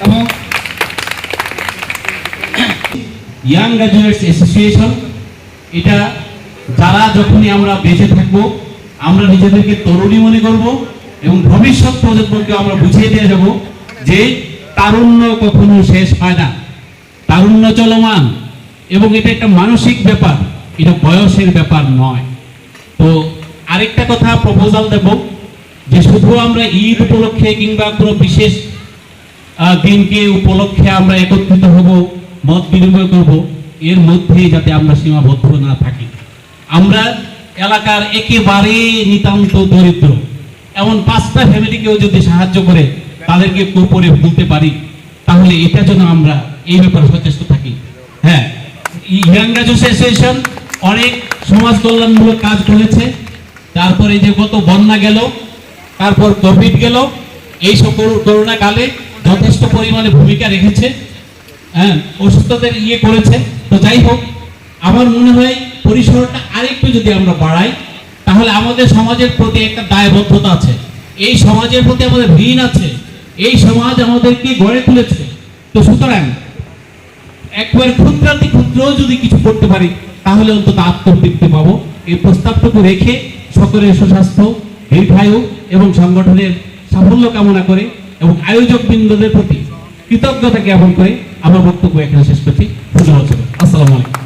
এবং young graduates association, এটা যারা যখনই আমরা বেঁচে থাকবো আমরা নিজেদেরকে তরুণী মনে করব এবং ভবিষ্যৎ প্রজন্মকে আমরা বুঝিয়ে দিয়ে যাব যে তারুণ্য কখনো শেষ হয় না, তারুণ্য চলমান এবং এটা একটা মানসিক ব্যাপার, এটা বয়সের ব্যাপার নয়। তো আরেকটা কথা প্রপোজাল দেব যে শুধু আমরা ঈদ উপলক্ষে কিংবা কোনো বিশেষ দিনকে উপলক্ষে আমরা একত্রিত হব, মত বিনিময় করব, এর মধ্যে যাতে আমরা সীমাবদ্ধ না থাকি। আমরা এলাকার একেবারে নিতান্ত দরিদ্র এমন 5টা ফ্যামিলিকেও যদি সাহায্য করে তাদেরকে উপরে তুলতে পারি, তাহলে এটা যেন আমরা এই ব্যাপারে সচেষ্ট থাকি। হ্যাঁ, ইয়াং গ্র্যাজুয়েটস অ্যাসোসিয়েশন অনেক সমাজ কল্যাণমূলক কাজ করেছে। তারপরে যে গত বন্যা গেল, তারপর কোভিড গেল, এই সব করোনা কালে যথেষ্ট পরিমাণে ভূমিকা রেখেছে, হ্যাঁ, অসুস্থতার করেছে। তো যাই হোক, আমার মনে হয় পরিসরটা আরেকটু যদি আমরা বাড়াই তাহলে আমাদের সমাজের প্রতি একটা দায়বদ্ধতা আছে, এই সমাজের প্রতি আমাদের ঋণ আছে, এই সমাজ আমাদেরকে গড়ে তুলেছে। তো সুতরাং একবার ক্ষুদ্রাতি ক্ষুদ্র যদি কিছু করতে পারি তাহলে অন্তত আত্মতৃপ্তি পাবো। এই প্রস্তাবটুকু রেখে সকলের সুস্বাস্থ্য, দীর্ঘায়ু এবং সংগঠনের সাফল্য কামনা করে এবং আয়োজক বৃন্দদের প্রতি কৃতজ্ঞতা জ্ঞাপন করে আমার বক্তব্য এখানে শেষ করছি। ধন্যবাদ। আসসালামু আলাইকুম।